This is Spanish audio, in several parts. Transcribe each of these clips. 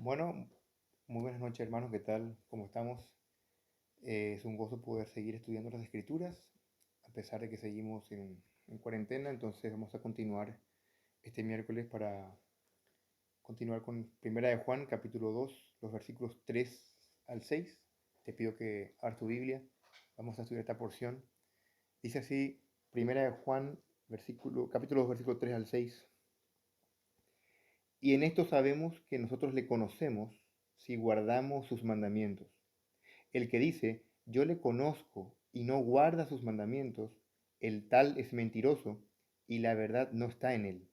Bueno, muy buenas noches hermanos, ¿qué tal? ¿Cómo estamos? Es un gozo poder seguir estudiando las Escrituras, a pesar de que seguimos en cuarentena, entonces vamos a continuar este miércoles para continuar con Primera de Juan, capítulo 2, los versículos 3 al 6. Te pido que abras tu Biblia, vamos a estudiar esta porción. Dice así, Primera de Juan, capítulo 2, versículo 3 al 6. Y en esto sabemos que nosotros le conocemos si guardamos sus mandamientos. El que dice, yo le conozco y no guarda sus mandamientos, el tal es mentiroso y la verdad no está en él.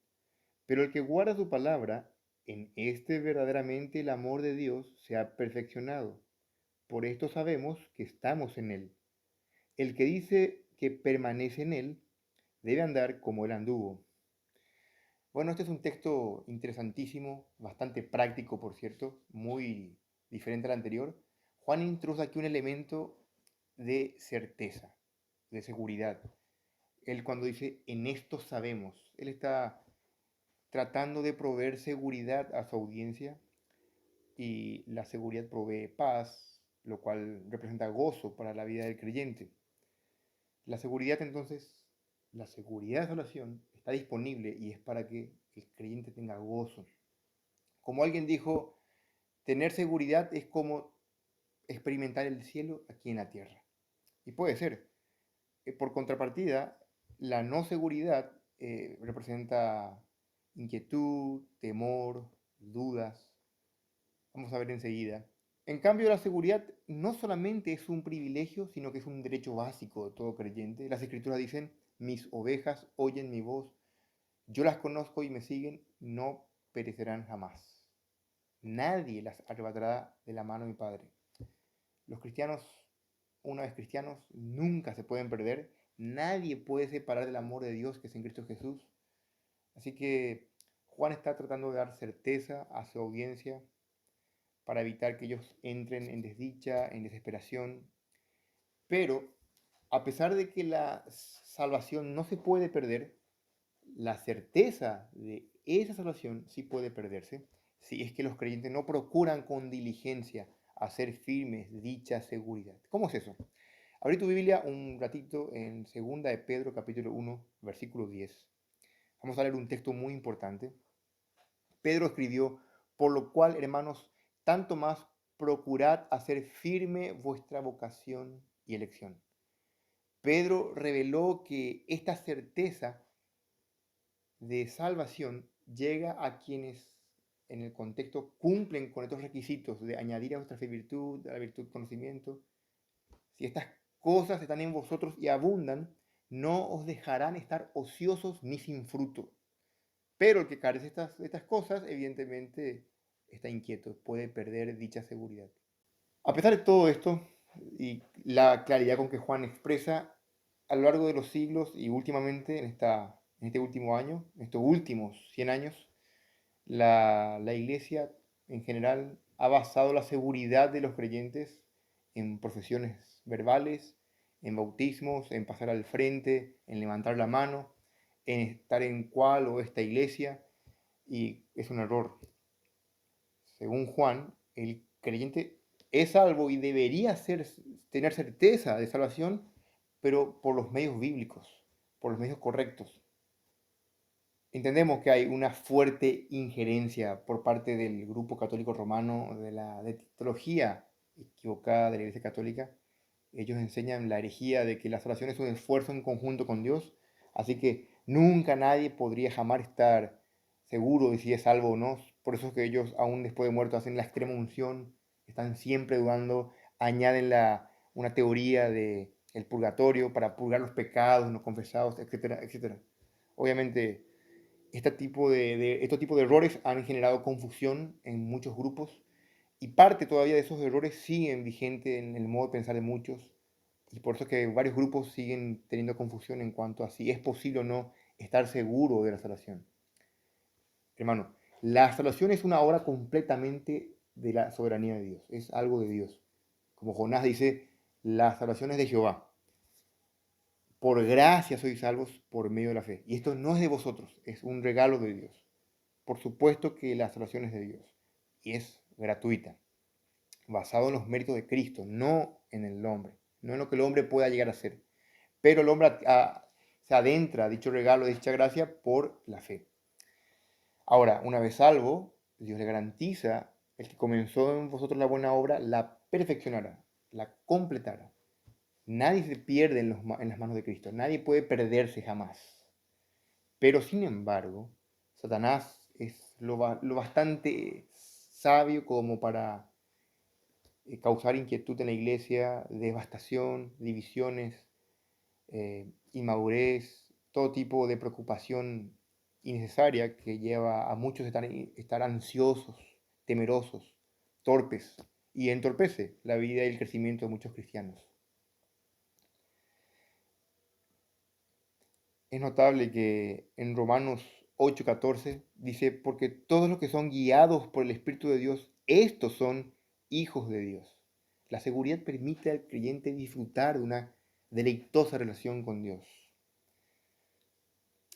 Pero el que guarda su palabra, en este verdaderamente el amor de Dios se ha perfeccionado. Por esto sabemos que estamos en él. El que dice que permanece en él, debe andar como él anduvo. Bueno, este es un texto interesantísimo, bastante práctico, por cierto, muy diferente al anterior. Juan introduce aquí un elemento de certeza, de seguridad. Él cuando dice, en esto sabemos, él está tratando de proveer seguridad a su audiencia y la seguridad provee paz, lo cual representa gozo para la vida del creyente. La seguridad entonces, la seguridad de salvación está disponible y es para que el creyente tenga gozo. Como alguien dijo, tener seguridad es como experimentar el cielo aquí en la tierra. Y puede ser. Por contrapartida, la no seguridad representa inquietud, temor, dudas. Vamos a ver enseguida. En cambio, la seguridad no solamente es un privilegio, sino que es un derecho básico de todo creyente. Las escrituras dicen, mis ovejas oyen mi voz, yo las conozco y me siguen, no perecerán jamás. Nadie las arrebatará de la mano de mi Padre. Los cristianos, una vez cristianos, nunca se pueden perder. Nadie puede separar del amor de Dios que es en Cristo Jesús. Así que Juan está tratando de dar certeza a su audiencia para evitar que ellos entren en desdicha, en desesperación. Pero a pesar de que la salvación no se puede perder, la certeza de esa salvación sí puede perderse si es que los creyentes no procuran con diligencia hacer firmes dicha seguridad. ¿Cómo es eso? Abrí tu Biblia un ratito en 2 de Pedro capítulo 1 versículo 10. Vamos a leer un texto muy importante. Pedro escribió, por lo cual, hermanos, tanto más procurad hacer firme vuestra vocación y elección. Pedro reveló que esta certeza de salvación llega a quienes en el contexto cumplen con estos requisitos de añadir a vuestra fe virtud, a la virtud conocimiento. Si estas cosas están en vosotros y abundan, no os dejarán estar ociosos ni sin fruto. Pero el que carece de estas cosas, evidentemente, está inquieto, puede perder dicha seguridad. A pesar de todo esto y la claridad con que Juan expresa, a lo largo de los siglos y últimamente en este último año, en estos últimos 100 años, la iglesia en general ha basado la seguridad de los creyentes en profesiones verbales, en bautismos, en pasar al frente, en levantar la mano, en estar en cual o esta iglesia, y es un error. Según Juan, el creyente es salvo y debería tener certeza de salvación, pero por los medios bíblicos, por los medios correctos. Entendemos que hay una fuerte injerencia por parte del grupo católico romano de teología equivocada de la Iglesia Católica. Ellos enseñan la herejía de que la salvación es un esfuerzo en conjunto con Dios, así que nunca nadie podría jamás estar seguro de si es salvo o no. Por eso es que ellos, aún después de muertos, hacen la extrema unción, están siempre dudando, añaden una teoría de el purgatorio para purgar los pecados no confesados, etcétera, etcétera. Obviamente, estos tipos de errores han generado confusión en muchos grupos y parte todavía de esos errores siguen vigentes en el modo de pensar de muchos y por eso es que varios grupos siguen teniendo confusión en cuanto a si es posible o no estar seguro de la salvación. Hermano, la salvación es una obra completamente de la soberanía de Dios, es algo de Dios. Como Jonás dice, la salvación es de Jehová. Por gracia sois salvos por medio de la fe. Y esto no es de vosotros, es un regalo de Dios. Por supuesto que la salvación es de Dios y es gratuita, basado en los méritos de Cristo, no en el hombre, no en lo que el hombre pueda llegar a ser. Pero el hombre se adentra a dicho regalo, de dicha gracia, por la fe. Ahora, una vez salvo, Dios le garantiza, el que comenzó en vosotros la buena obra, la perfeccionará, la completará. Nadie se pierde en las manos de Cristo, nadie puede perderse jamás. Pero sin embargo, Satanás es lo bastante sabio como para causar inquietud en la iglesia, devastación, divisiones, inmadurez, todo tipo de preocupación innecesaria que lleva a muchos a estar ansiosos, temerosos, torpes, y entorpece la vida y el crecimiento de muchos cristianos. Es notable que en Romanos 8:14 dice, porque todos los que son guiados por el Espíritu de Dios, estos son hijos de Dios. La seguridad permite al creyente disfrutar de una deleitosa relación con Dios.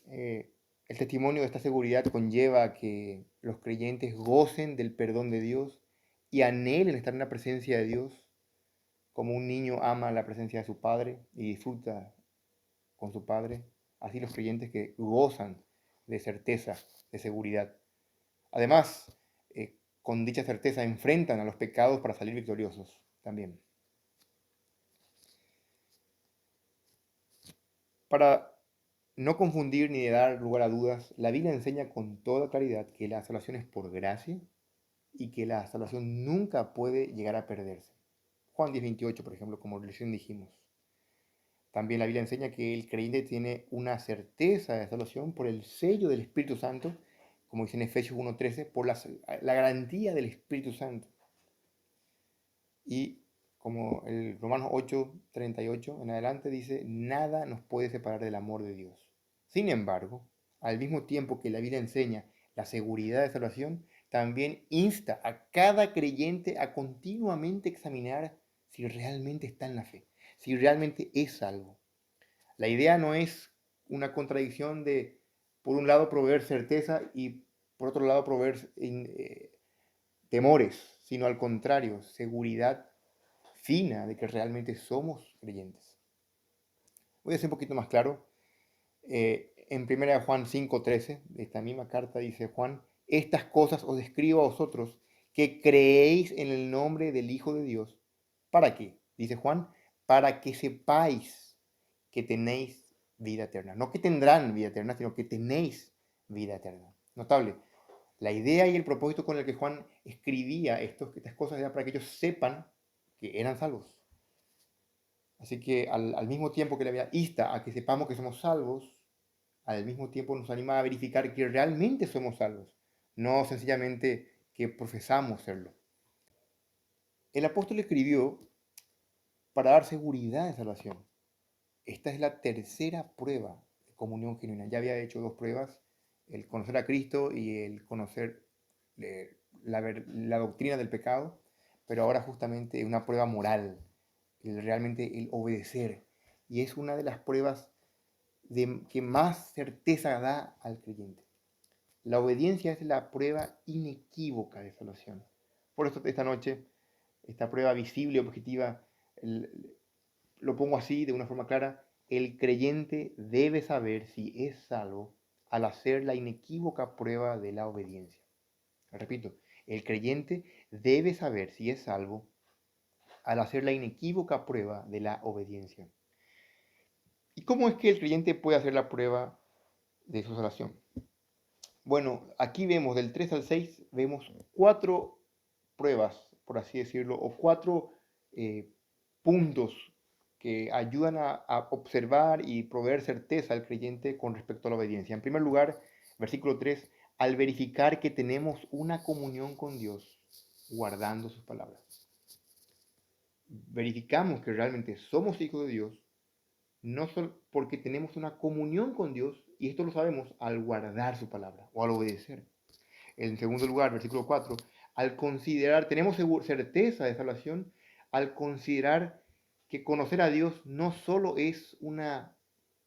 Eh, el testimonio de esta seguridad conlleva a que los creyentes gocen del perdón de Dios y anhelen estar en la presencia de Dios, como un niño ama la presencia de su padre y disfruta con su padre. Así los creyentes que gozan de certeza, de seguridad. Además, con dicha certeza enfrentan a los pecados para salir victoriosos también. Para no confundir ni dar lugar a dudas, la Biblia enseña con toda claridad que la salvación es por gracia y que la salvación nunca puede llegar a perderse. Juan 10:28, por ejemplo, como recién dijimos. También la Biblia enseña que el creyente tiene una certeza de salvación por el sello del Espíritu Santo, como dice en Efesios 1:13, por la garantía del Espíritu Santo. Y como el Romanos 8:38 en adelante dice, nada nos puede separar del amor de Dios. Sin embargo, al mismo tiempo que la Biblia enseña la seguridad de salvación, también insta a cada creyente a continuamente examinar si realmente está en la fe, si realmente es salvo. La idea no es una contradicción de, por un lado, proveer certeza y por otro lado, proveer temores, sino al contrario, seguridad fina de que realmente somos creyentes. Voy a ser un poquito más claro. En 1 Juan 5:13, de esta misma carta, dice Juan, estas cosas os escribo a vosotros que creéis en el nombre del Hijo de Dios. ¿Para qué? Dice Juan, para que sepáis que tenéis vida eterna. No que tendrán vida eterna, sino que tenéis vida eterna. Notable. La idea y el propósito con el que Juan escribía estas cosas era para que ellos sepan que eran salvos. Así que al mismo tiempo que la Biblia insta a que sepamos que somos salvos, al mismo tiempo nos anima a verificar que realmente somos salvos, no sencillamente que profesamos serlo. El apóstol escribió para dar seguridad de salvación. Esta es la tercera prueba de comunión genuina. Ya había hecho dos pruebas, el conocer a Cristo y el conocer la doctrina del pecado, pero ahora justamente una prueba moral, realmente el obedecer. Y es una de las pruebas que más certeza da al creyente. La obediencia es la prueba inequívoca de salvación. Por eso esta noche, esta prueba visible y objetiva, lo pongo así de una forma clara, el creyente debe saber si es salvo al hacer la inequívoca prueba de la obediencia. Repito, el creyente debe saber si es salvo al hacer la inequívoca prueba de la obediencia. ¿Y cómo es que el creyente puede hacer la prueba de su salvación? Bueno, aquí vemos del 3 al 6, vemos cuatro pruebas, por así decirlo, o cuatro puntos que ayudan a observar y proveer certeza al creyente con respecto a la obediencia. En primer lugar, versículo 3, al verificar que tenemos una comunión con Dios, guardando sus palabras. Verificamos que realmente somos hijos de Dios, no solo porque tenemos una comunión con Dios, y esto lo sabemos al guardar su palabra o al obedecer. En segundo lugar, versículo 4, al considerar, tenemos certeza de salvación, al considerar que conocer a Dios no solo es una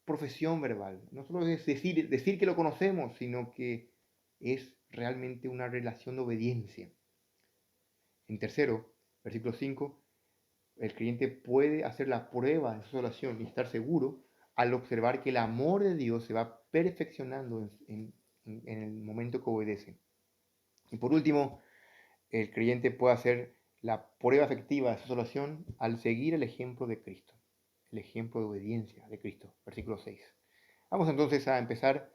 profesión verbal, no solo es decir que lo conocemos, sino que es realmente una relación de obediencia. En tercero, versículo 5, el creyente puede hacer la prueba de su salvación y estar seguro al observar que el amor de Dios se va perfeccionando en el momento que obedece. Y por último, el creyente puede hacer la prueba efectiva de su salvación al seguir el ejemplo de Cristo, el ejemplo de obediencia de Cristo, versículo 6. Vamos entonces a empezar.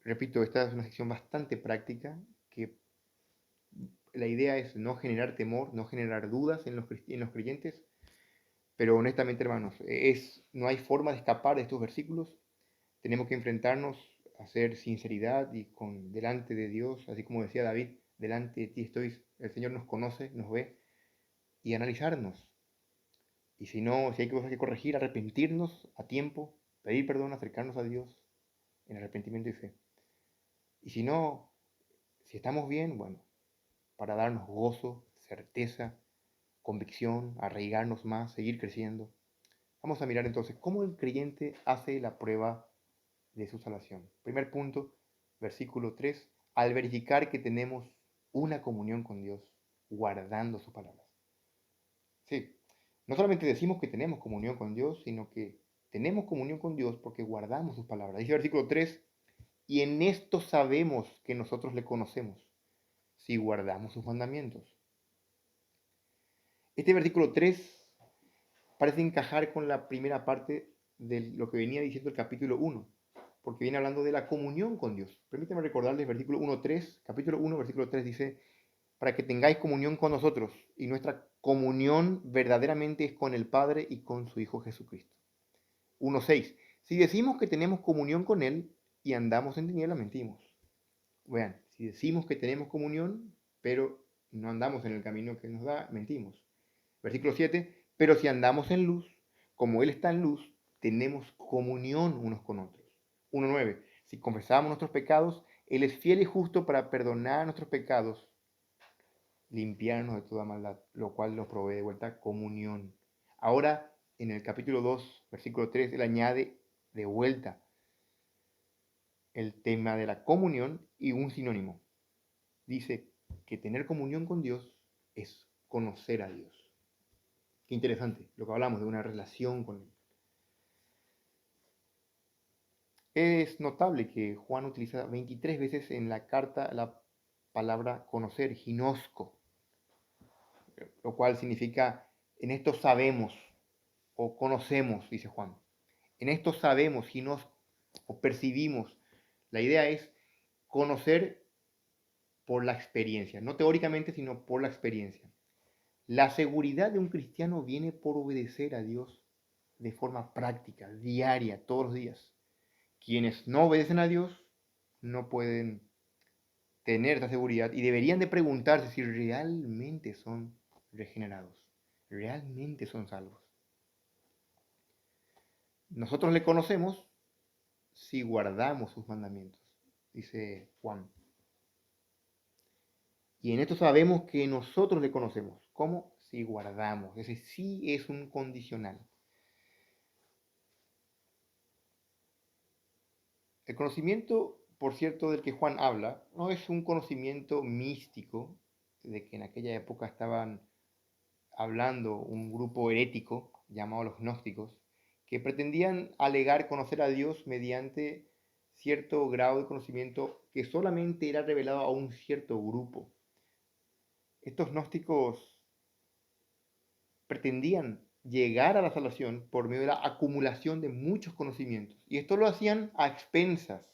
Repito, esta es una sección bastante práctica que la idea es no generar temor, no generar dudas en los creyentes, pero honestamente, hermanos, no hay forma de escapar de estos versículos. Tenemos que enfrentarnos a hacer sinceridad y delante de Dios, así como decía David, delante de ti estoy, el Señor nos conoce, nos ve, y analizarnos. Y si hay cosas que corregir, arrepentirnos a tiempo, pedir perdón, acercarnos a Dios en arrepentimiento y fe. Y si estamos bien, bueno, para darnos gozo, certeza, convicción, arraigarnos más, seguir creciendo. Vamos a mirar entonces cómo el creyente hace la prueba de su salvación. Primer punto, versículo 3, al verificar que tenemos una comunión con Dios, guardando sus palabras. Sí, no solamente decimos que tenemos comunión con Dios, sino que tenemos comunión con Dios porque guardamos sus palabras. Dice el versículo 3, y en esto sabemos que nosotros le conocemos, si guardamos sus mandamientos. Este versículo 3 parece encajar con la primera parte de lo que venía diciendo el capítulo 1, porque viene hablando de la comunión con Dios. Permítanme recordarles versículo 1.3, capítulo 1, versículo 3 dice, para que tengáis comunión con nosotros, y nuestra comunión verdaderamente es con el Padre y con su Hijo Jesucristo. 1.6, si decimos que tenemos comunión con Él y andamos en tinieblas, mentimos. Vean, si decimos que tenemos comunión, pero no andamos en el camino que nos da, mentimos. Versículo 7, pero si andamos en luz, como Él está en luz, tenemos comunión unos con otros. 1.9, si confesamos nuestros pecados, Él es fiel y justo para perdonar nuestros pecados, limpiarnos de toda maldad, lo cual nos provee de vuelta comunión. Ahora, en el capítulo 2, versículo 3, Él añade de vuelta el tema de la comunión y un sinónimo. Dice que tener comunión con Dios es conocer a Dios. Qué interesante lo que hablamos de una relación con Él. Es notable que Juan utiliza 23 veces en la carta la palabra conocer, ginosco, lo cual significa en esto sabemos o conocemos, dice Juan. En esto sabemos, ginosco, o percibimos. La idea es conocer por la experiencia, no teóricamente, sino por la experiencia. La seguridad de un cristiano viene por obedecer a Dios de forma práctica, diaria, todos los días. Quienes no obedecen a Dios no pueden tener esta seguridad y deberían de preguntarse si realmente son regenerados, realmente son salvos. Nosotros le conocemos si guardamos sus mandamientos, dice Juan. Y en esto sabemos que nosotros le conocemos. ¿Cómo? Si guardamos. Ese sí es un condicional. El conocimiento, por cierto, del que Juan habla, no es un conocimiento místico, de que en aquella época estaban hablando un grupo herético llamado los gnósticos, que pretendían alegar conocer a Dios mediante cierto grado de conocimiento que solamente era revelado a un cierto grupo. Estos gnósticos pretendían llegar a la salvación por medio de la acumulación de muchos conocimientos. Y esto lo hacían a expensas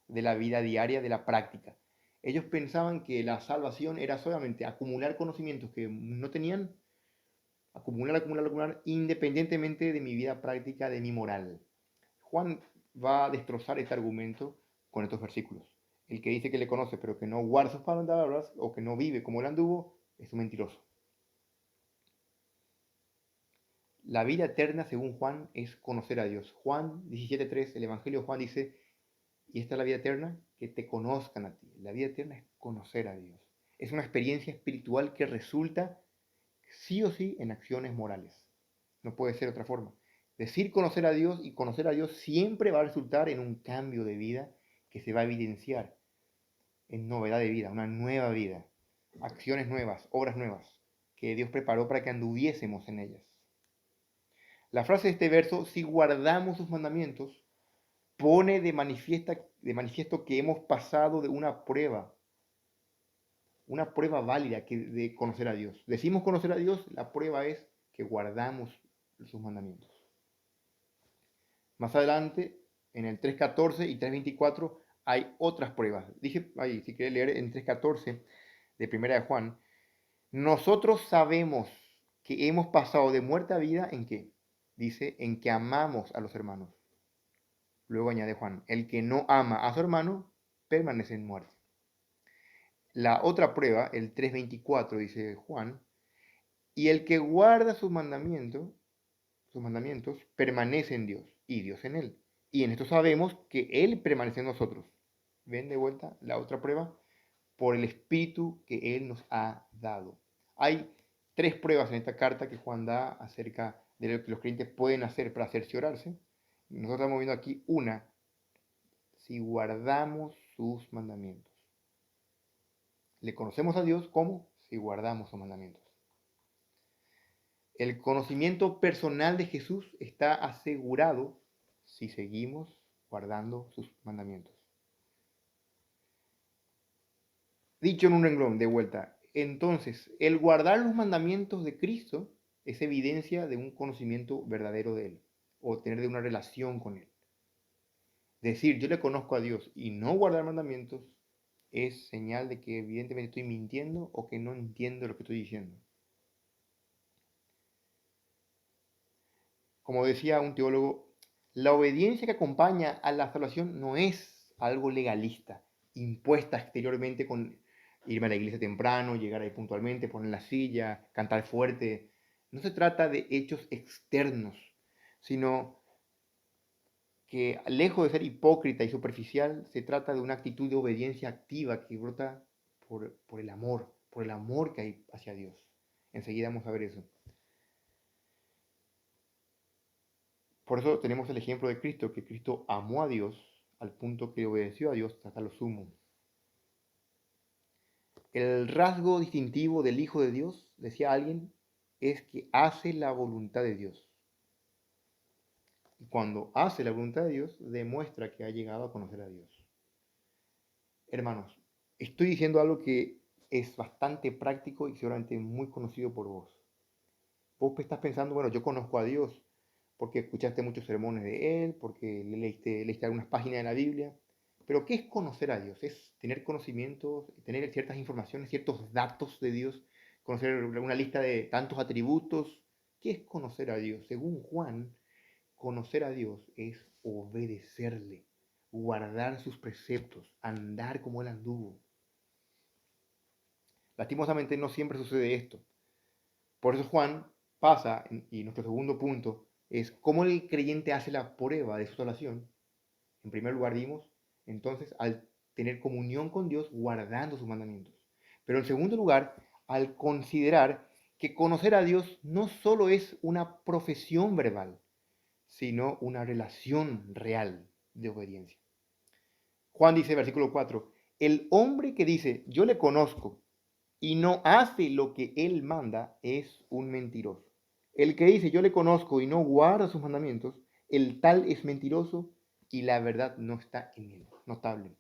de la vida diaria, de la práctica. Ellos pensaban que la salvación era solamente acumular conocimientos que no tenían, acumular, independientemente de mi vida práctica, de mi moral. Juan va a destrozar este argumento con estos versículos. El que dice que le conoce pero que no guarda sus palabras o que no vive como él anduvo es un mentiroso. La vida eterna, según Juan, es conocer a Dios. Juan 17.3, el Evangelio de Juan dice, y esta es la vida eterna, que te conozcan a ti. La vida eterna es conocer a Dios. Es una experiencia espiritual que resulta sí o sí en acciones morales. No puede ser otra forma. Decir conocer a Dios y conocer a Dios siempre va a resultar en un cambio de vida que se va a evidenciar en novedad de vida, una nueva vida. acciones nuevas, obras nuevas, que Dios preparó para que anduviésemos en ellas. La frase de este verso, si guardamos sus mandamientos, pone de manifiesto que hemos pasado de una prueba válida de conocer a Dios. Decimos conocer a Dios, la prueba es que guardamos sus mandamientos. Más adelante, en el 3.14 y 3.24, hay otras pruebas. Dije ahí, si quieres leer en 3.14 de Primera de Juan, nosotros sabemos que hemos pasado de muerte a vida ¿en qué? Dice, en que amamos a los hermanos. Luego añade Juan, el que no ama a su hermano permanece en muerte. La otra prueba, el 3.24, dice Juan, y el que guarda sus mandamientos, permanece en Dios y Dios en él. Y en esto sabemos que Él permanece en nosotros. ¿Ven de vuelta la otra prueba? Por el Espíritu que Él nos ha dado. Hay tres pruebas en esta carta que Juan da acerca de lo que los creyentes pueden hacer para cerciorarse. Nosotros estamos viendo aquí una, si guardamos sus mandamientos. Le conocemos a Dios como si guardamos sus mandamientos. El conocimiento personal de Jesús está asegurado si seguimos guardando sus mandamientos. Dicho en un renglón, de vuelta. Entonces, el guardar los mandamientos de Cristo es evidencia de un conocimiento verdadero de Él, o tener de una relación con Él. Decir, yo le conozco a Dios y no guardar mandamientos es señal de que evidentemente estoy mintiendo o que no entiendo lo que estoy diciendo. Como decía un teólogo, la obediencia que acompaña a la salvación no es algo legalista, impuesta exteriormente con irme a la iglesia temprano, llegar ahí puntualmente, poner la silla, cantar fuerte. No se trata de hechos externos, sino que lejos de ser hipócrita y superficial, se trata de una actitud de obediencia activa que brota por el amor que hay hacia Dios. Enseguida vamos a ver eso. Por eso tenemos el ejemplo de Cristo, que Cristo amó a Dios al punto que obedeció a Dios hasta lo sumo. El rasgo distintivo del Hijo de Dios, decía alguien, es que hace la voluntad de Dios. Y cuando hace la voluntad de Dios, demuestra que ha llegado a conocer a Dios. Hermanos, estoy diciendo algo que es bastante práctico y seguramente muy conocido por vos. Vos estás pensando, bueno, yo conozco a Dios porque escuchaste muchos sermones de Él, porque leíste algunas páginas de la Biblia. Pero ¿qué es conocer a Dios? Es tener conocimientos, tener ciertas informaciones, ciertos datos de Dios, conocer una lista de tantos atributos. ¿Qué es conocer a Dios? Según Juan, conocer a Dios es obedecerle, guardar sus preceptos, andar como Él anduvo. Lastimosamente no siempre sucede esto. Por eso Juan pasa, y nuestro segundo punto es cómo el creyente hace la prueba de su salvación. En primer lugar dimos, entonces, al tener comunión con Dios guardando sus mandamientos. Pero en segundo lugar, al considerar que conocer a Dios no solo es una profesión verbal, sino una relación real de obediencia. Juan dice, versículo 4, el hombre que dice, yo le conozco, y no hace lo que él manda, es un mentiroso. El que dice, yo le conozco y no guarda sus mandamientos, el tal es mentiroso y la verdad no está en él. Notable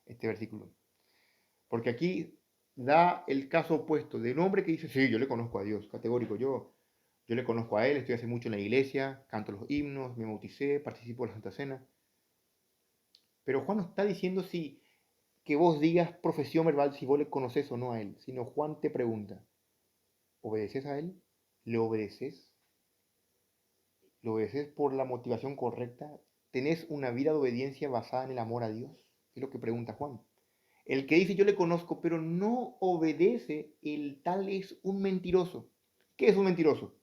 este versículo. Porque aquí da el caso opuesto de un hombre que dice, sí, yo le conozco a Dios, categórico, yo le conozco a Él, estoy hace mucho en la iglesia, canto los himnos, me bauticé, participo de la Santa Cena. Pero Juan no está diciendo si que vos digas profesión verbal si vos le conoces o no a Él, sino Juan te pregunta, ¿obedeces a Él? ¿Le obedeces? ¿Lo obedeces por la motivación correcta? ¿Tenés una vida de obediencia basada en el amor a Dios? Es lo que pregunta Juan. El que dice yo le conozco, pero no obedece, el tal es un mentiroso. ¿Qué es un mentiroso?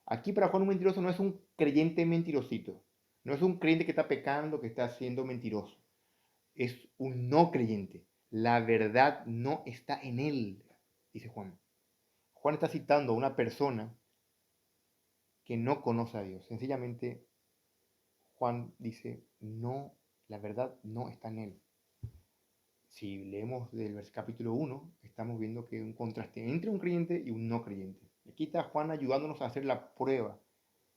Aquí para Juan un mentiroso no es un creyente mentirosito. No es un creyente que está pecando, que está siendo mentiroso. Es un no creyente. La verdad no está en él, dice Juan. Juan está citando a una persona que no conoce a Dios. Sencillamente Juan dice, no, la verdad no está en él. si leemos del capítulo 1, estamos viendo que hay un contraste entre un creyente y un no creyente. Aquí está Juan ayudándonos a hacer la prueba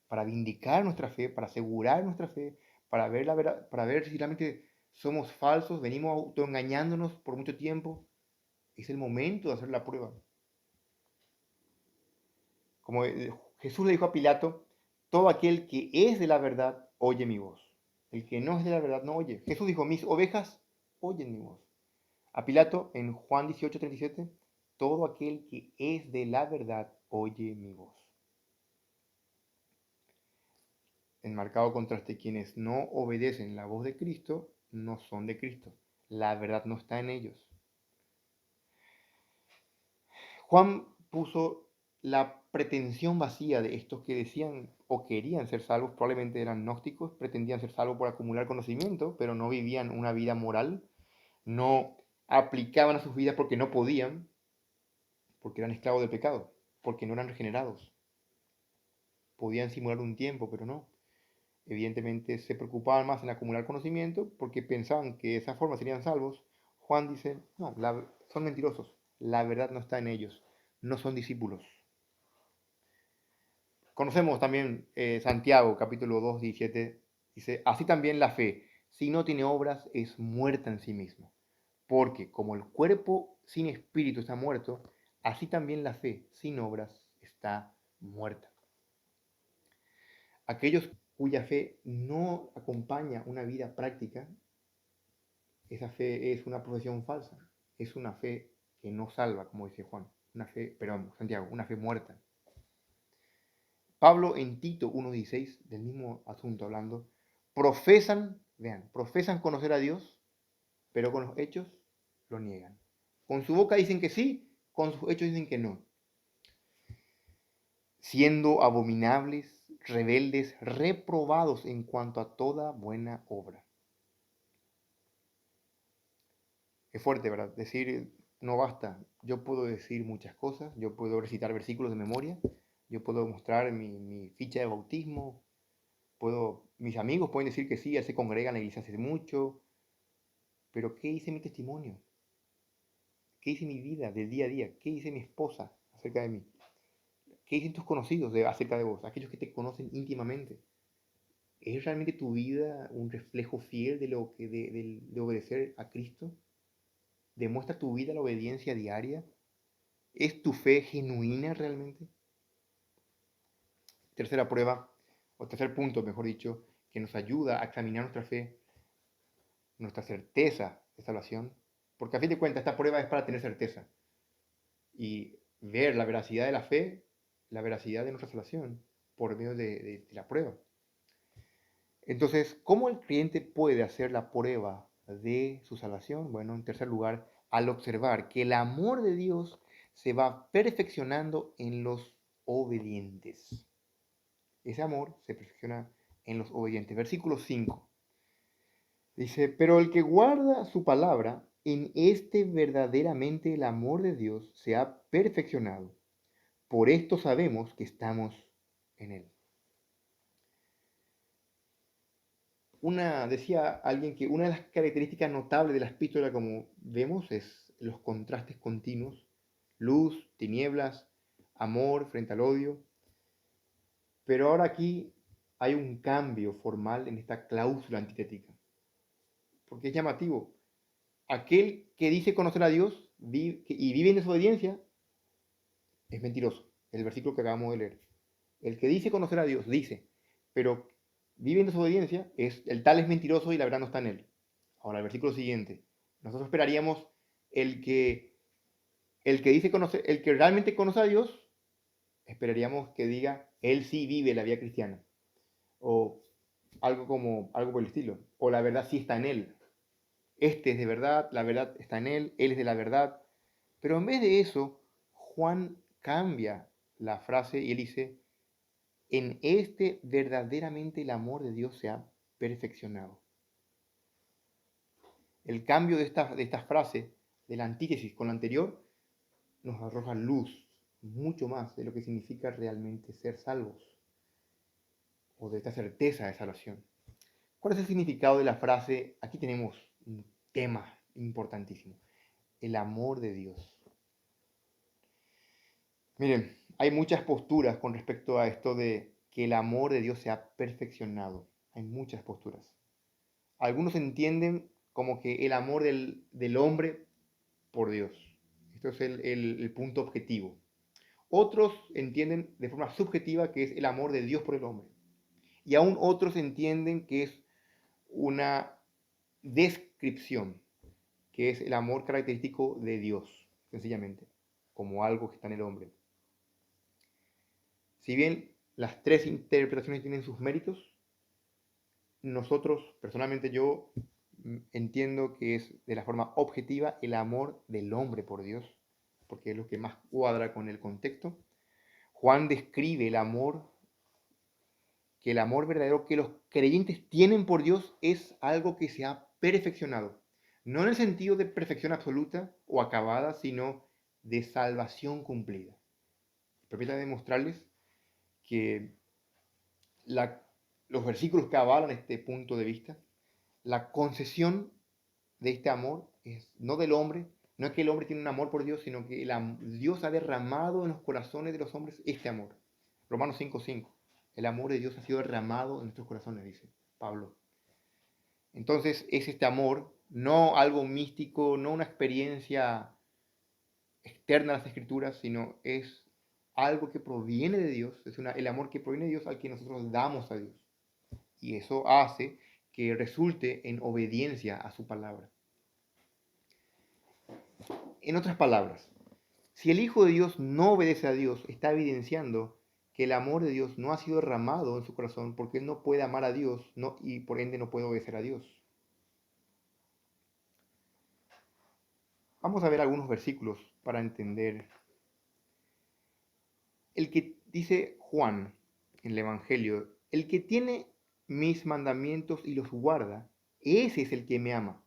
para vindicar nuestra fe, para asegurar nuestra fe, para ver, la verdad, para ver si realmente somos falsos, venimos autoengañándonos por mucho tiempo. Es el momento de hacer la prueba. Como Jesús le dijo a Pilato, todo aquel que es de la verdad oye mi voz. El que no es de la verdad no oye. Jesús dijo, mis ovejas oyen mi voz. A Pilato, en Juan 18:37, todo aquel que es de la verdad oye mi voz. En marcado contraste, quienes no obedecen la voz de Cristo no son de Cristo. La verdad no está en ellos. Juan puso la pretensión vacía de estos que decían o querían ser salvos, probablemente eran gnósticos, pretendían ser salvos por acumular conocimiento, pero no vivían una vida moral, no aplicaban a sus vidas porque no podían, porque eran esclavos del pecado, porque no eran regenerados. Podían simular un tiempo, pero no. Evidentemente se preocupaban más en acumular conocimiento porque pensaban que de esa forma serían salvos. Juan dice, no, son mentirosos, la verdad no está en ellos, no son discípulos. Conocemos también Santiago, capítulo 2, 17, dice, así también la fe, si no tiene obras, es muerta en sí misma. Porque como el cuerpo sin espíritu está muerto, así también la fe sin obras está muerta. Aquellos cuya fe no acompaña una vida práctica, esa fe es una profesión falsa, es una fe que no salva, como dice Juan, Santiago, una fe muerta. Pablo en Tito 1:16, del mismo asunto hablando, profesan conocer a Dios, pero con los hechos lo niegan. Con su boca dicen que sí, con sus hechos dicen que no. Siendo abominables, rebeldes, reprobados en cuanto a toda buena obra. Es fuerte, ¿verdad? Decir no basta. Yo puedo decir muchas cosas, yo puedo recitar versículos de memoria, yo puedo mostrar mi ficha de bautismo, mis amigos pueden decir que sí, ya se congregan en la iglesia hace mucho, pero ¿qué dice mi testimonio? ¿Qué dice mi vida del día a día? ¿Qué dice mi esposa acerca de mí? ¿Qué dicen tus conocidos acerca de vos? Aquellos que te conocen íntimamente. ¿Es realmente tu vida un reflejo fiel de obedecer a Cristo? ¿Demuestra tu vida la obediencia diaria? ¿Es tu fe genuina realmente? Tercera prueba, o tercer punto, mejor dicho, que nos ayuda a examinar nuestra fe, nuestra certeza de salvación, porque a fin de cuentas esta prueba es para tener certeza y ver la veracidad de la fe, la veracidad de nuestra salvación por medio de la prueba. Entonces, ¿cómo el creyente puede hacer la prueba de su salvación? Bueno, en tercer lugar, al observar que el amor de Dios se va perfeccionando en los obedientes. Ese amor se perfecciona en los obedientes. Versículo 5. Dice, pero el que guarda su palabra, en este verdaderamente el amor de Dios se ha perfeccionado. Por esto sabemos que estamos en él. Decía alguien que una de las características notables de la epístola, como vemos, es los contrastes continuos, luz, tinieblas, amor frente al odio. Pero ahora aquí hay un cambio formal en esta cláusula antitética, porque es llamativo. Aquel que dice conocer a Dios y vive en desobediencia es mentiroso. El versículo que acabamos de leer. El que dice conocer a Dios, dice, pero vive en desobediencia, el tal es mentiroso y la verdad no está en él. Ahora, el versículo siguiente. Nosotros esperaríamos el que, el que dice conocer, el que realmente conoce a Dios, esperaríamos que diga, él sí vive la vida cristiana. O algo por el estilo. O la verdad sí está en él. Este es de verdad, la verdad está en él es de la verdad. Pero en vez de eso, Juan cambia la frase y él dice, en este verdaderamente el amor de Dios se ha perfeccionado. El cambio de esta frase, de la antítesis con la anterior, nos arroja luz mucho más de lo que significa realmente ser salvos o de esta certeza de salvación. ¿Cuál es el significado de la frase? Aquí tenemos un tema importantísimo. El amor de Dios. Miren, hay muchas posturas con respecto a esto de que el amor de Dios se ha perfeccionado. Hay muchas posturas. Algunos entienden como que el amor del hombre por Dios. Esto es el punto objetivo. Otros entienden de forma subjetiva que es el amor de Dios por el hombre. Y aún otros entienden que es una descripción, que es el amor característico de Dios, sencillamente, como algo que está en el hombre. Si bien las tres interpretaciones tienen sus méritos, nosotros, personalmente yo, entiendo que es de la forma objetiva el amor del hombre por Dios, porque es lo que más cuadra con el contexto. Juan describe el amor, que el amor verdadero que los creyentes tienen por Dios es algo que se ha perfeccionado. No en el sentido de perfección absoluta o acabada, sino de salvación cumplida. Permítanme demostrarles que la, los versículos que avalan este punto de vista, la concesión de este amor es no del hombre, no es que el hombre tiene un amor por Dios, sino que Dios ha derramado en los corazones de los hombres este amor. Romanos 5:5. El amor de Dios ha sido derramado en nuestros corazones, dice Pablo. Entonces es este amor, no algo místico, no una experiencia externa a las escrituras, sino es algo que proviene de Dios, es el amor que proviene de Dios al que nosotros damos a Dios. Y eso hace que resulte en obediencia a su palabra. En otras palabras, si el Hijo de Dios no obedece a Dios, está evidenciando que el amor de Dios no ha sido derramado en su corazón porque él no puede amar a Dios y por ende no puede obedecer a Dios. Vamos a ver algunos versículos para entender. El que dice Juan en el Evangelio, el que tiene mis mandamientos y los guarda, ese es el que me ama.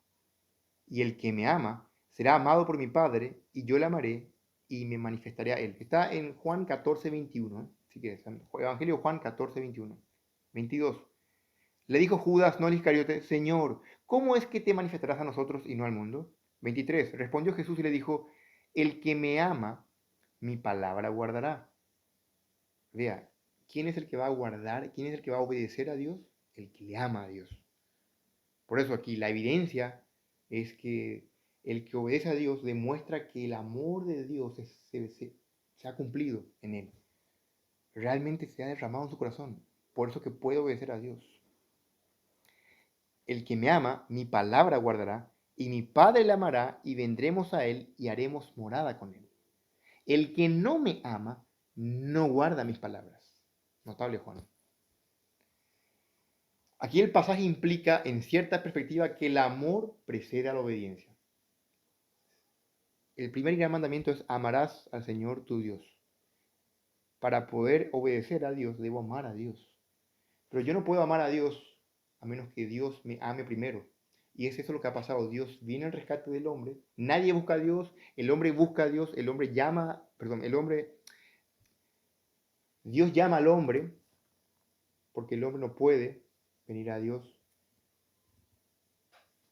Y el que me ama será amado por mi Padre, y yo le amaré y me manifestaré a él. Está en Juan 14, 21. Si quieres, Evangelio de Juan 14, 21. 22. Le dijo Judas, no el Iscariote, Señor, ¿cómo es que te manifestarás a nosotros y no al mundo? 23. Respondió Jesús y le dijo, el que me ama, mi palabra guardará. Vea, ¿quién es el que va a guardar? ¿Quién es el que va a obedecer a Dios? El que le ama a Dios. Por eso aquí la evidencia es que el que obedece a Dios demuestra que el amor de Dios se ha cumplido en él. Realmente se ha derramado en su corazón. Por eso que puede obedecer a Dios. El que me ama, mi palabra guardará, y mi Padre le amará, y vendremos a él y haremos morada con él. El que no me ama, no guarda mis palabras. Notable, Juan. Aquí el pasaje implica, en cierta perspectiva, que el amor precede a la obediencia. El primer gran mandamiento es amarás al Señor tu Dios. Para poder obedecer a Dios, debo amar a Dios. Pero yo no puedo amar a Dios a menos que Dios me ame primero. Y es eso lo que ha pasado. Dios viene al rescate del hombre. Nadie busca a Dios. El hombre busca a Dios. El hombre llama, perdón, Dios llama al hombre porque el hombre no puede venir a Dios.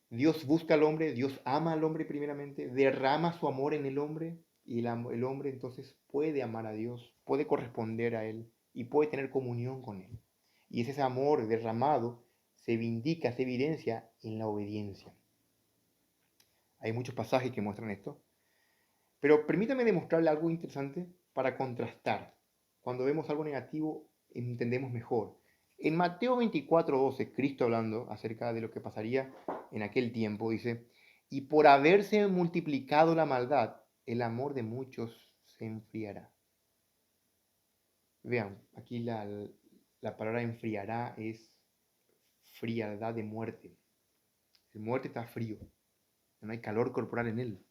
Dios busca al hombre, Dios ama al hombre primeramente, derrama su amor en el hombre y el hombre entonces puede amar a Dios, puede corresponder a Él y puede tener comunión con Él. Y es ese amor derramado se vindica, se evidencia en la obediencia. Hay muchos pasajes que muestran esto, pero permítame demostrarle algo interesante para contrastar. Cuando vemos algo negativo, entendemos mejor. En Mateo 24:12, Cristo hablando acerca de lo que pasaría en aquel tiempo, dice, y por haberse multiplicado la maldad, el amor de muchos se enfriará. Vean, aquí la palabra enfriará es frialdad de muerte. El muerte está frío, no hay calor corporal en él.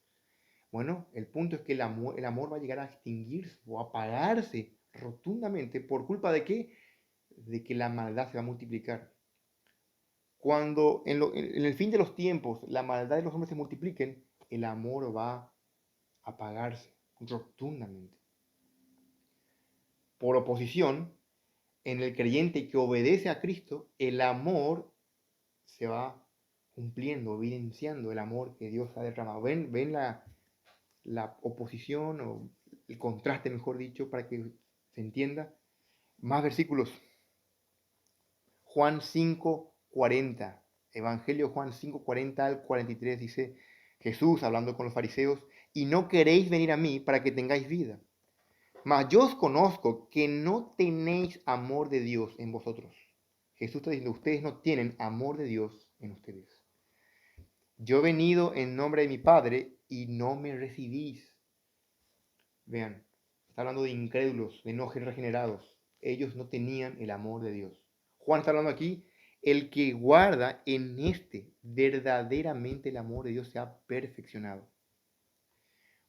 Bueno, el punto es que el amor va a llegar a extinguirse o a apagarse rotundamente. ¿Por culpa de qué? De que la maldad se va a multiplicar. Cuando en el fin de los tiempos la maldad de los hombres se multipliquen, el amor va a apagarse rotundamente. Por oposición, en el creyente que obedece a Cristo, el amor se va cumpliendo, evidenciando el amor que Dios ha derramado. ¿Ven la oposición o el contraste, mejor dicho, para que se entienda? Más versículos. Juan 5:40. Evangelio Juan 5:40 al 43 dice Jesús hablando con los fariseos, y no queréis venir a mí para que tengáis vida. Mas yo os conozco que no tenéis amor de Dios en vosotros. Jesús está diciendo, ustedes no tienen amor de Dios en ustedes. Yo he venido en nombre de mi Padre y no me recibís. Vean, está hablando de incrédulos, de no regenerados. Ellos no tenían el amor de Dios. Juan está hablando aquí, el que guarda en este verdaderamente el amor de Dios se ha perfeccionado.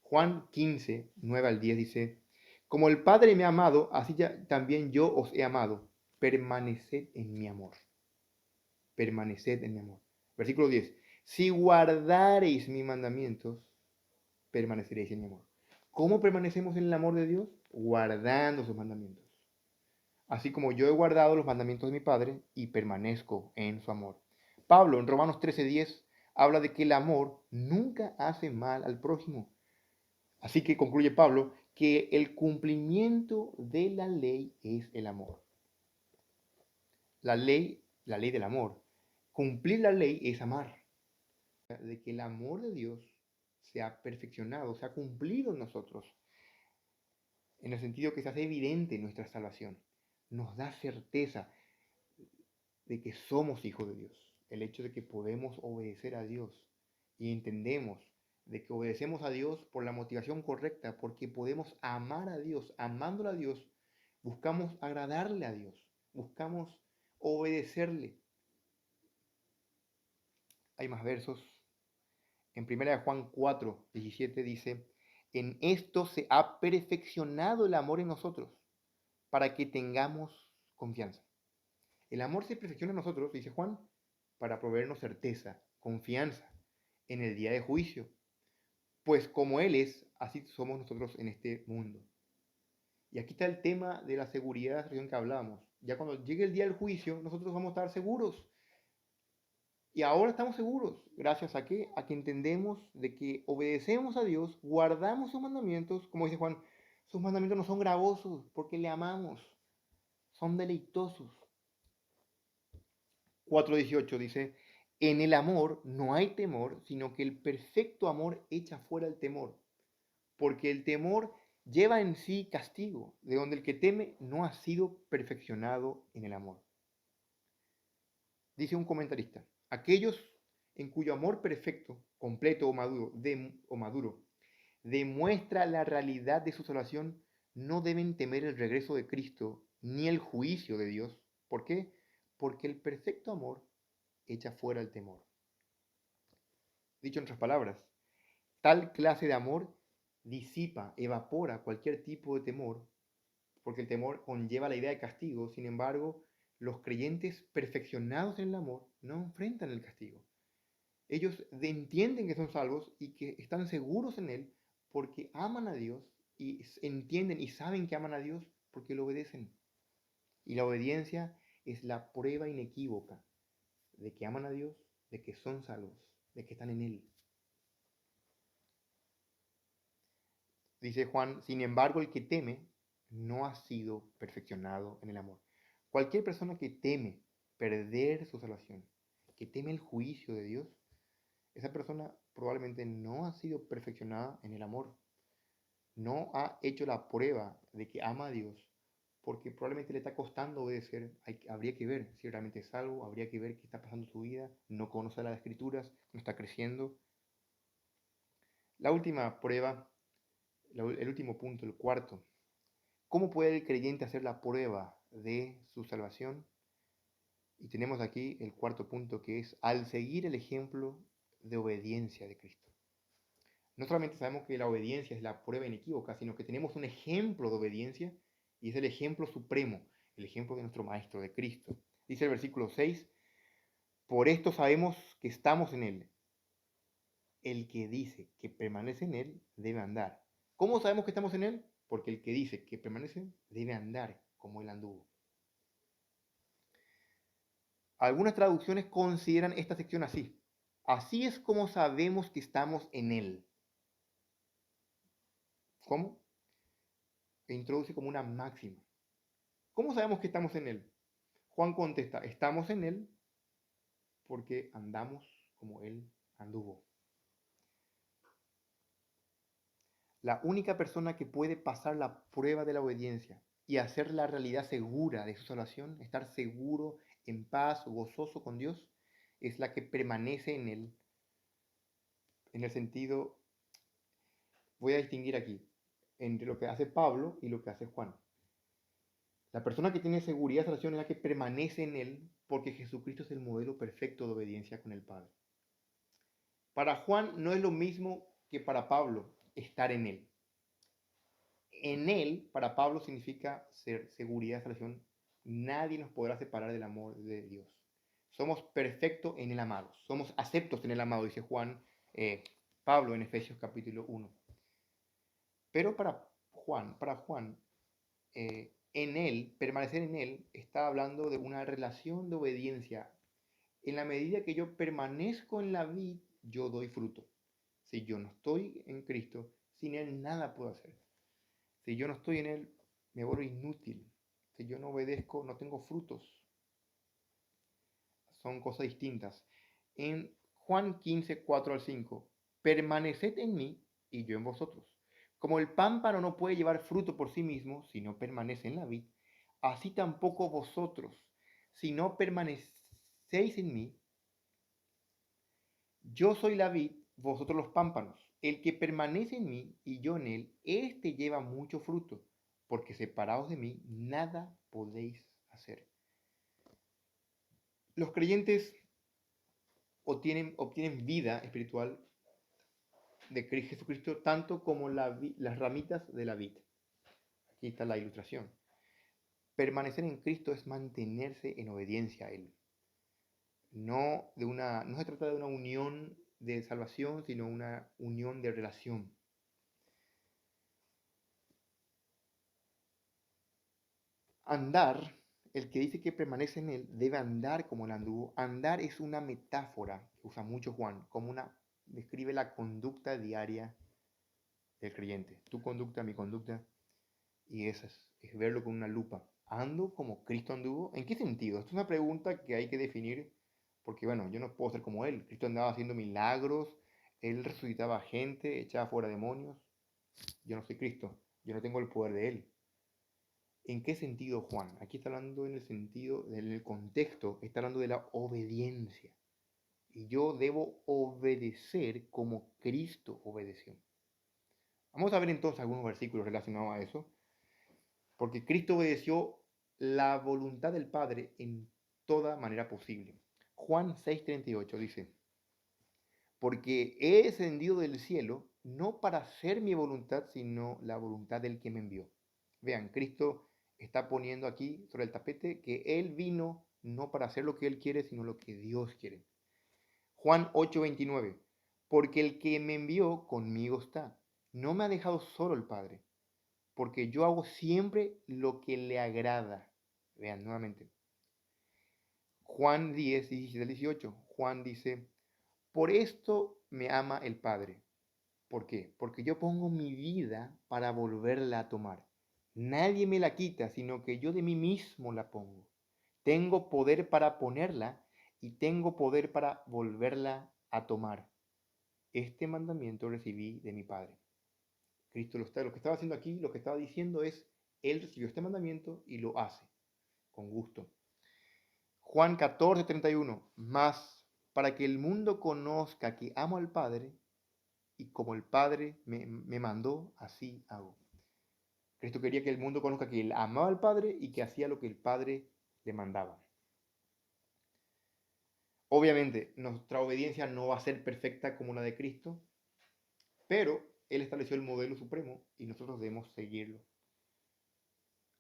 Juan 15, 9 al 10 dice, como el Padre me ha amado, así también yo os he amado. Permaneced en mi amor. Permaneced en mi amor. Versículo 10. Si guardareis mis mandamientos, permaneceréis en mi amor. ¿Cómo permanecemos en el amor de Dios? Guardando sus mandamientos. Así como yo he guardado los mandamientos de mi Padre y permanezco en su amor. Pablo en Romanos 13:10 habla de que el amor nunca hace mal al prójimo. Así que concluye Pablo que el cumplimiento de la ley es el amor. La ley del amor. Cumplir la ley es amar. De que el amor de Dios se ha perfeccionado, se ha cumplido en nosotros, en el sentido que se hace evidente nuestra salvación. Nos da certeza de que somos hijos de Dios. El hecho de que podemos obedecer a Dios y entendemos de que obedecemos a Dios por la motivación correcta, porque podemos amar a Dios. Amándole a Dios, buscamos agradarle a Dios, buscamos obedecerle. Hay más versos. En 1 Juan 4:17 dice, en esto se ha perfeccionado el amor en nosotros, para que tengamos confianza. El amor se perfecciona en nosotros, dice Juan, para proveernos certeza, confianza en el día de juicio. Pues como Él es, así somos nosotros en este mundo. Y aquí está el tema de la seguridad que hablábamos. Ya cuando llegue el día del juicio, nosotros vamos a estar seguros. Y ahora estamos seguros, gracias a qué? A que entendemos de que obedecemos a Dios, guardamos sus mandamientos, como dice Juan, sus mandamientos no son gravosos porque le amamos, son deleitosos. 4:18 dice, en el amor no hay temor, sino que el perfecto amor echa fuera el temor, porque el temor lleva en sí castigo, de donde el que teme no ha sido perfeccionado en el amor. Dice un comentarista, aquellos en cuyo amor perfecto, completo o maduro, demuestra la realidad de su salvación, no deben temer el regreso de Cristo ni el juicio de Dios. ¿Por qué? Porque el perfecto amor echa fuera el temor. Dicho en otras palabras, tal clase de amor disipa, evapora cualquier tipo de temor, porque el temor conlleva la idea de castigo. Sin embargo, los creyentes perfeccionados en el amor no enfrentan el castigo. Ellos entienden que son salvos y que están seguros en Él porque aman a Dios y entienden y saben que aman a Dios porque lo obedecen. Y la obediencia es la prueba inequívoca de que aman a Dios, de que son salvos, de que están en Él. Dice Juan, sin embargo, el que teme no ha sido perfeccionado en el amor. Cualquier persona que teme perder su salvación, que teme el juicio de Dios, esa persona probablemente no ha sido perfeccionada en el amor. No ha hecho la prueba de que ama a Dios, porque probablemente le está costando obedecer. Habría que ver si realmente es salvo, habría que ver qué está pasando en su vida, no conoce las escrituras, no está creciendo. La última prueba, el último punto, el cuarto. ¿Cómo puede el creyente hacer la prueba de su salvación? Y tenemos aquí el cuarto punto, que es al seguir el ejemplo de obediencia de Cristo. No solamente sabemos que la obediencia es la prueba inequívoca, sino que tenemos un ejemplo de obediencia y es el ejemplo supremo, el ejemplo de nuestro Maestro, de Cristo. Dice el versículo 6, por esto sabemos que estamos en Él. El que dice que permanece en Él debe andar. ¿Cómo sabemos que estamos en Él? Porque el que dice que permanece debe andar como Él anduvo. Algunas traducciones consideran esta sección así. Así es como sabemos que estamos en Él. ¿Cómo? E introduce como una máxima. ¿Cómo sabemos que estamos en Él? Juan contesta, estamos en Él porque andamos como Él anduvo. La única persona que puede pasar la prueba de la obediencia y hacer la realidad segura de su salvación, estar seguro, en paz, gozoso con Dios, es la que permanece en Él. En el sentido, voy a distinguir aquí entre lo que hace Pablo y lo que hace Juan. La persona que tiene seguridad de salvación es la que permanece en Él porque Jesucristo es el modelo perfecto de obediencia con el Padre. Para Juan no es lo mismo que para Pablo estar en Él. En Él, para Pablo, significa ser seguridad de salvación. Nadie nos podrá separar del amor de Dios. Somos perfectos en el amado. Somos aceptos en el amado, dice Pablo en Efesios capítulo 1. Pero para Juan, en Él, permanecer en Él, está hablando de una relación de obediencia. En la medida que yo permanezco en la vid, yo doy fruto. Si yo no estoy en Cristo, sin Él nada puedo hacer. Si yo no estoy en Él, me vuelvo inútil. Si yo no obedezco, no tengo frutos. Son cosas distintas. En Juan 15, 4 al 5, permaneced en mí y yo en vosotros. Como el pámpano no puede llevar fruto por sí mismo si no permanece en la vid, así tampoco vosotros, si no permanecéis en mí. Yo soy la vid, vosotros los pámpanos. El que permanece en mí y yo en él, éste lleva mucho fruto, porque separados de mí, nada podéis hacer. Los creyentes obtienen vida espiritual de Jesucristo tanto como las ramitas de la vid. Aquí está la ilustración. Permanecer en Cristo es mantenerse en obediencia a Él. No se trata de una unión de salvación, sino una unión de relación. Andar, el que dice que permanece en Él, debe andar como Él anduvo. Andar es una metáfora que usa mucho Juan, describe la conducta diaria del creyente. Tu conducta, mi conducta, y es verlo con una lupa. ¿Ando como Cristo anduvo? ¿En qué sentido? Esta es una pregunta que hay que definir, porque bueno, yo no puedo ser como Él. Cristo andaba haciendo milagros, Él resucitaba gente, echaba fuera demonios. Yo no soy Cristo, yo no tengo el poder de Él. ¿En qué sentido, Juan? Aquí está hablando en el sentido, en el contexto, está hablando de la obediencia. Y yo debo obedecer como Cristo obedeció. Vamos a ver entonces algunos versículos relacionados a eso, porque Cristo obedeció la voluntad del Padre en toda manera posible. Juan 6:38 dice, porque he descendido del cielo no para hacer mi voluntad, sino la voluntad del que me envió. Vean, Cristo está poniendo aquí sobre el tapete que Él vino no para hacer lo que Él quiere, sino lo que Dios quiere. Juan 8:29, porque el que me envió conmigo está. No me ha dejado solo el Padre, porque yo hago siempre lo que le agrada. Vean nuevamente. Juan 10, 17 al 18. Juan dice, por esto me ama el Padre. ¿Por qué? Porque yo pongo mi vida para volverla a tomar. Nadie me la quita, sino que yo de mí mismo la pongo. Tengo poder para ponerla y tengo poder para volverla a tomar. Este mandamiento recibí de mi Padre. Cristo lo que estaba haciendo aquí, lo que estaba diciendo es, Él recibió este mandamiento y lo hace con gusto. Juan 14:31, más para que el mundo conozca que amo al Padre y como el Padre me mandó, así hago. Cristo quería que el mundo conozca que Él amaba al Padre y que hacía lo que el Padre le mandaba. Obviamente, nuestra obediencia no va a ser perfecta como la de Cristo, pero Él estableció el modelo supremo y nosotros debemos seguirlo.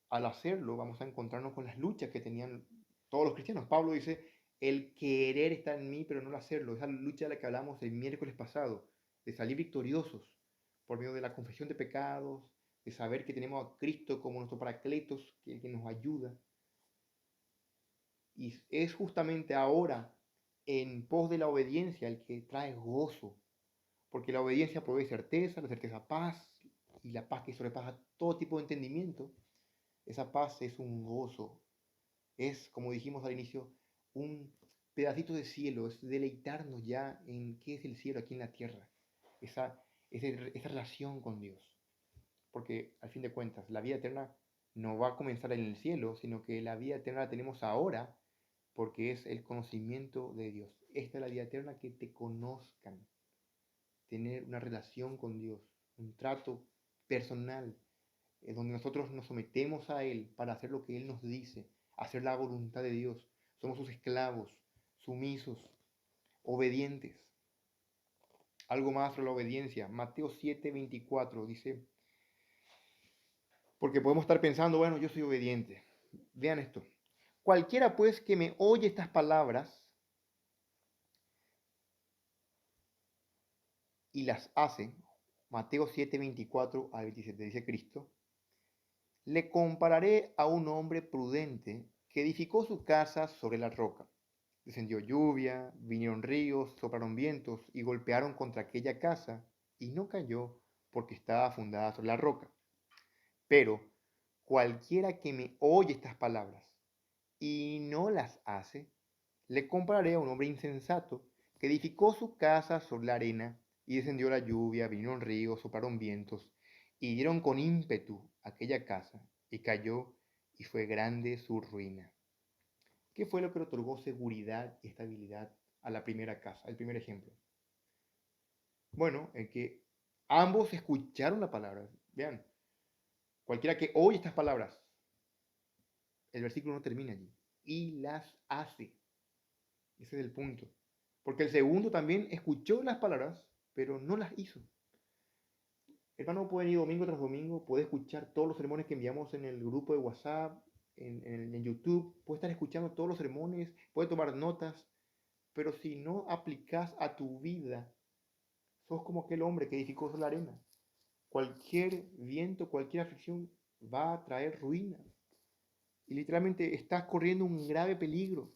Al hacerlo, vamos a encontrarnos con las luchas que tenían todos los cristianos. Pablo dice, el querer está en mí, pero no el hacerlo. Esa lucha de la que hablamos el miércoles pasado, de salir victoriosos por medio de la confesión de pecados, de saber que tenemos a Cristo como nuestro paracletos, que nos ayuda. Y es justamente ahora en pos de la obediencia el que trae gozo, porque la obediencia provee certeza, la certeza paz, y la paz que sobrepasa todo tipo de entendimiento, esa paz es un gozo, es, como dijimos al inicio, un pedacito de cielo, es deleitarnos ya en qué es el cielo aquí en la tierra, esa relación con Dios. Porque al fin de cuentas, la vida eterna no va a comenzar en el cielo, sino que la vida eterna la tenemos ahora porque es el conocimiento de Dios. Esta es la vida eterna, que te conozcan, tener una relación con Dios, un trato personal, donde nosotros nos sometemos a Él para hacer lo que Él nos dice, hacer la voluntad de Dios. Somos sus esclavos, sumisos, obedientes. Algo más sobre la obediencia. Mateo 7:24 dice, porque podemos estar pensando, bueno, yo soy obediente. Vean esto. Cualquiera pues que me oye estas palabras y las hace, Mateo 7:24 al 27, dice Cristo, le compararé a un hombre prudente que edificó su casa sobre la roca. Descendió lluvia, vinieron ríos, soplaron vientos y golpearon contra aquella casa, y no cayó porque estaba fundada sobre la roca. Pero cualquiera que me oye estas palabras y no las hace, le compararé a un hombre insensato que edificó su casa sobre la arena, y descendió la lluvia, vinieron ríos, soplaron vientos, y dieron con ímpetu aquella casa, y cayó, y fue grande su ruina. ¿Qué fue lo que le otorgó seguridad y estabilidad a la primera casa, el primer ejemplo? Bueno, el que ambos escucharon la palabra. Vean, cualquiera que oye estas palabras, el versículo no termina allí, y las hace. Ese es el punto. Porque el segundo también escuchó las palabras, pero no las hizo. Hermano, puede ir domingo tras domingo, puede escuchar todos los sermones que enviamos en el grupo de WhatsApp, en YouTube, puede estar escuchando todos los sermones, puede tomar notas, pero si no aplicas a tu vida, sos como aquel hombre que edificó sobre la arena. Cualquier viento, cualquier aflicción va a traer ruina. Y literalmente estás corriendo un grave peligro.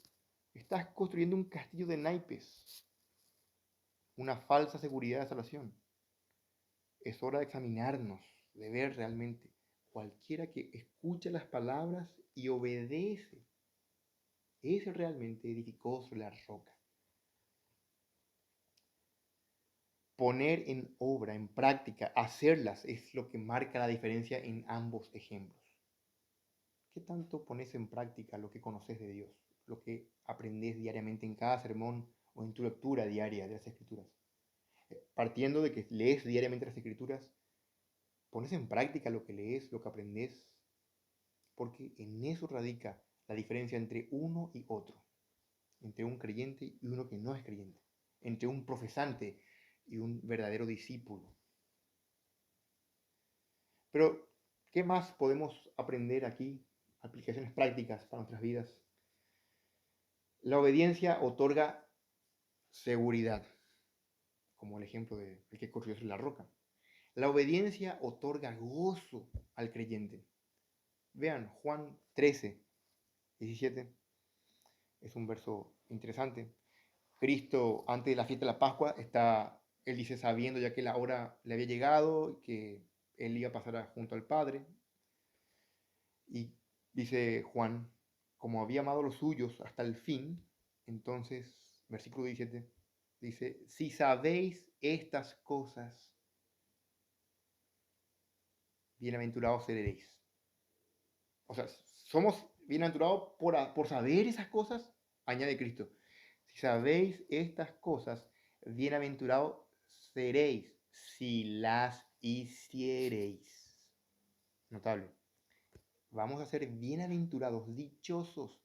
Estás construyendo un castillo de naipes, una falsa seguridad de salvación. Es hora de examinarnos, de ver realmente. Cualquiera que escucha las palabras y obedece, ese realmente edificó sobre la roca. Poner en obra, en práctica, hacerlas es lo que marca la diferencia en ambos ejemplos. ¿Qué tanto pones en práctica lo que conoces de Dios, lo que aprendes diariamente en cada sermón o en tu lectura diaria de las Escrituras? Partiendo de que lees diariamente las Escrituras, pones en práctica lo que lees, lo que aprendes, porque en eso radica la diferencia entre uno y otro, entre un creyente y uno que no es creyente, entre un profesante y un verdadero discípulo. Pero, ¿qué más podemos aprender aquí? Aplicaciones prácticas para nuestras vidas. La obediencia otorga seguridad, como el ejemplo del que corrió sobre la roca. La obediencia otorga gozo al creyente. Vean, Juan 13:17 es un verso interesante. Cristo, antes de la fiesta de la Pascua, él dice, sabiendo ya que la hora le había llegado, que él iba a pasar junto al Padre, y dice Juan, como había amado a los suyos hasta el fin, entonces, versículo 17, dice, si sabéis estas cosas, bienaventurados seréis. O sea, somos bienaventurados por saber esas cosas, añade Cristo. Si sabéis estas cosas, bienaventurados seréis si las hiciereis. Notable. Vamos a ser bienaventurados, dichosos,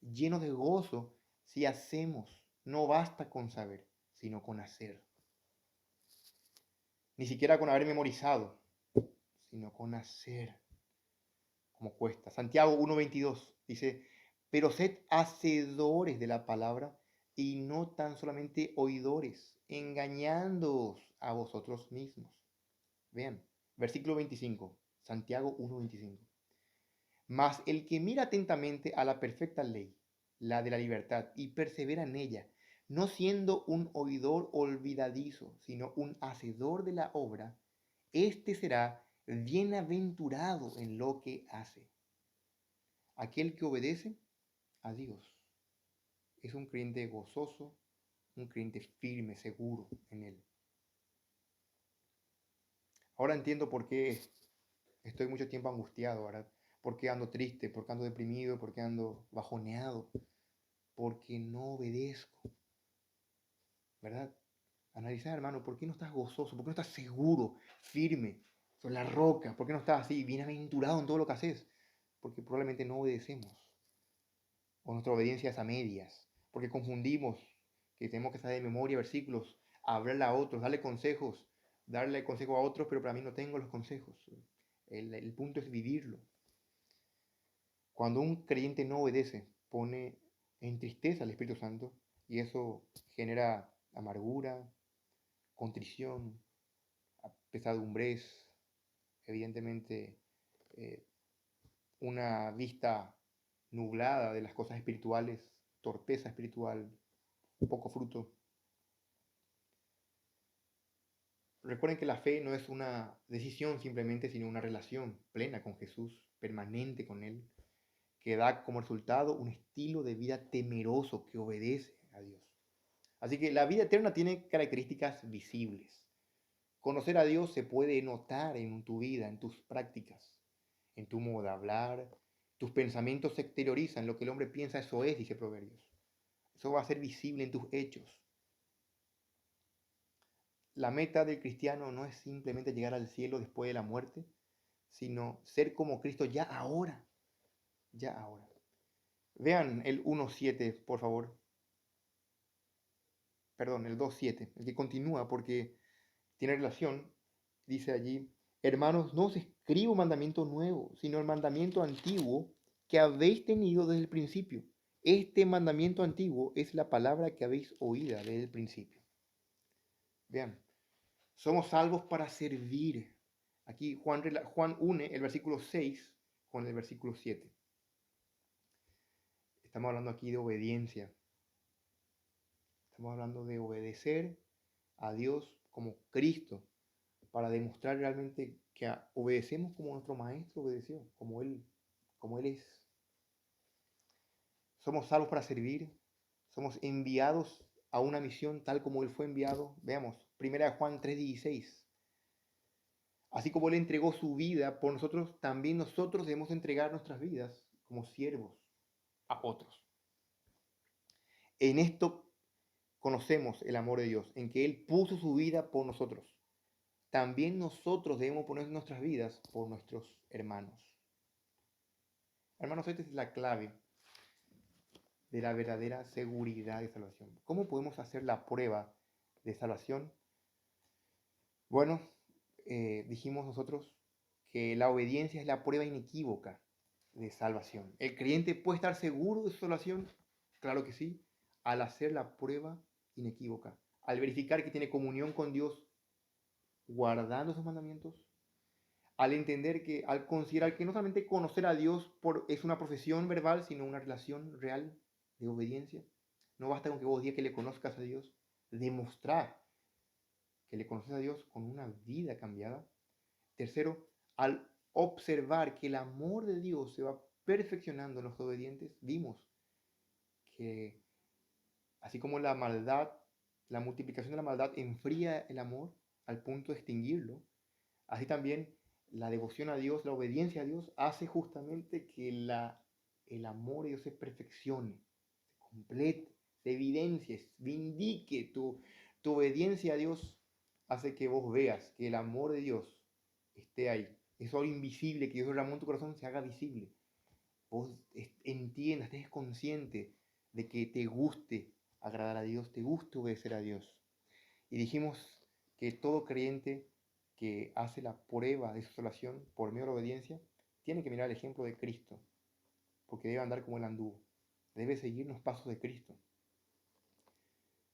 llenos de gozo si hacemos. No basta con saber, sino con hacer. Ni siquiera con haber memorizado, sino con hacer. Como cuesta. Santiago 1:22 dice, pero sed hacedores de la palabra y no tan solamente oidores, engañándoos a vosotros mismos. Vean, versículo 25, Santiago 1:25. Mas el que mira atentamente a la perfecta ley, la de la libertad, y persevera en ella, no siendo un oidor olvidadizo, sino un hacedor de la obra, éste será bienaventurado en lo que hace. Aquel que obedece a Dios es un creyente gozoso, un creyente firme, seguro en Él. Ahora entiendo por qué estoy mucho tiempo angustiado, ¿verdad? ¿Por qué ando triste? ¿Por qué ando deprimido? ¿Por qué ando bajoneado? Porque no obedezco, ¿verdad? Analizar, hermano, ¿por qué no estás gozoso? ¿Por qué no estás seguro, firme, sobre la roca? ¿Por qué no estás así, bienaventurado en todo lo que haces? Porque probablemente no obedecemos, o nuestra obediencia es a medias, porque confundimos que tenemos que saber de memoria versículos, hablarle a otros, darle consejos, darle consejo a otros, pero para mí no tengo los consejos. El punto es vivirlo. Cuando un creyente no obedece, pone en tristeza al Espíritu Santo y eso genera amargura, contrición, pesadumbres, evidentemente eh, una vista nublada de las cosas espirituales, torpeza espiritual, poco fruto. Recuerden que la fe no es una decisión simplemente, sino una relación plena con Jesús, permanente con Él, que da como resultado un estilo de vida temeroso que obedece a Dios. Así que la vida eterna tiene características visibles. Conocer a Dios se puede notar en tu vida, en tus prácticas, en tu modo de hablar. Tus pensamientos se exteriorizan. Lo que el hombre piensa, eso es, dice Proverbios. Eso va a ser visible en tus hechos. La meta del cristiano no es simplemente llegar al cielo después de la muerte, sino ser como Cristo ya ahora. Ya ahora. Vean el 1.7, por favor. Perdón, el 2.7, el que continúa porque tiene relación. Dice allí, hermanos, no os escribo mandamiento nuevo, sino el mandamiento antiguo que habéis tenido desde el principio. Este mandamiento antiguo es la palabra que habéis oído desde el principio. Vean, somos salvos para servir. Aquí Juan une el versículo 6 con el versículo 7. Estamos hablando aquí de obediencia. Estamos hablando de obedecer a Dios como Cristo, para demostrar realmente que obedecemos como nuestro Maestro obedeció, como Él es. Somos salvos para servir, somos enviados a una misión tal como Él fue enviado. Veamos, 1 Juan 3:16. Así como Él entregó su vida por nosotros, también nosotros debemos entregar nuestras vidas como siervos a otros. En esto conocemos el amor de Dios, en que Él puso su vida por nosotros. También nosotros debemos poner nuestras vidas por nuestros hermanos. Hermanos, esta es la clave de la verdadera seguridad de salvación. ¿Cómo podemos hacer la prueba de salvación? Bueno, dijimos nosotros que la obediencia es la prueba inequívoca de salvación. ¿El creyente puede estar seguro de su salvación? Claro que sí, al hacer la prueba inequívoca, al verificar que tiene comunión con Dios guardando sus mandamientos, al entender que, al considerar que no solamente conocer a Dios es una profesión verbal, sino una relación real de obediencia. No basta con que vos digas que le conozcas a Dios, demostrar que le conoces a Dios con una vida cambiada. Tercero, al observar que el amor de Dios se va perfeccionando en los obedientes, vimos que así como la maldad, la multiplicación de la maldad enfría el amor al punto de extinguirlo, así también la devoción a Dios, la obediencia a Dios, hace justamente que el amor de Dios se perfeccione, se complete, se evidencie, vindique tu obediencia a Dios, hace que vos veas que el amor de Dios esté ahí. Eso invisible que Dios derramó en tu corazón se haga visible. Vos entiendas, estés consciente de que te guste agradar a Dios, te guste obedecer a Dios. Y dijimos que todo creyente que hace la prueba de su salvación por medio de la obediencia, tiene que mirar el ejemplo de Cristo, porque debe andar como Él anduvo, debe seguir los pasos de Cristo.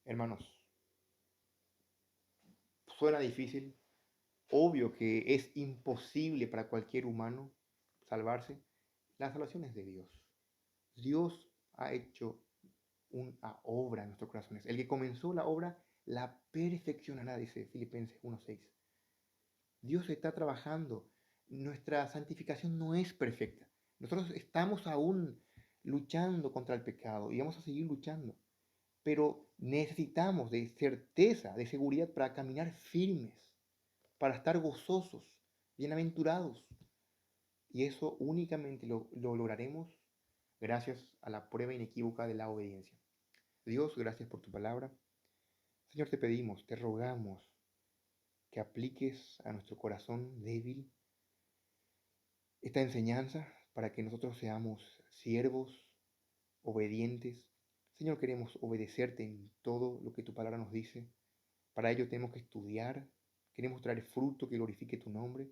Hermanos, suena difícil, obvio que es imposible para cualquier humano salvarse. La salvación es de Dios. Dios ha hecho una obra en nuestros corazones. El que comenzó la obra la perfeccionará, dice Filipenses 1:6. Dios está trabajando. Nuestra santificación no es perfecta. Nosotros estamos aún luchando contra el pecado y vamos a seguir luchando. Pero necesitamos de certeza, de seguridad para caminar firmes, para estar gozosos, bienaventurados. Y eso únicamente lo lograremos gracias a la prueba inequívoca de la obediencia. Dios, gracias por tu palabra. Señor, te pedimos, te rogamos que apliques a nuestro corazón débil esta enseñanza para que nosotros seamos siervos, obedientes. Señor, queremos obedecerte en todo lo que tu palabra nos dice. Para ello tenemos que estudiar, queremos traer fruto que glorifique tu nombre.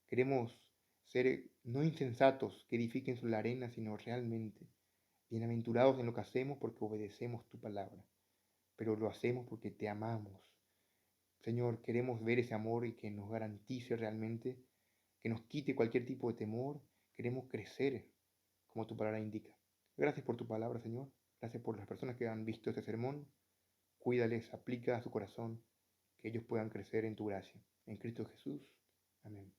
Queremos ser no insensatos que edifiquen sobre la arena, sino realmente bienaventurados en lo que hacemos porque obedecemos tu palabra. Pero lo hacemos porque te amamos. Señor, queremos ver ese amor y que nos garantice realmente, que nos quite cualquier tipo de temor. Queremos crecer como tu palabra indica. Gracias por tu palabra, Señor. Gracias por las personas que han visto este sermón. Cuídales, aplica a su corazón, que ellos puedan crecer en tu gracia. En Cristo Jesús. Amén.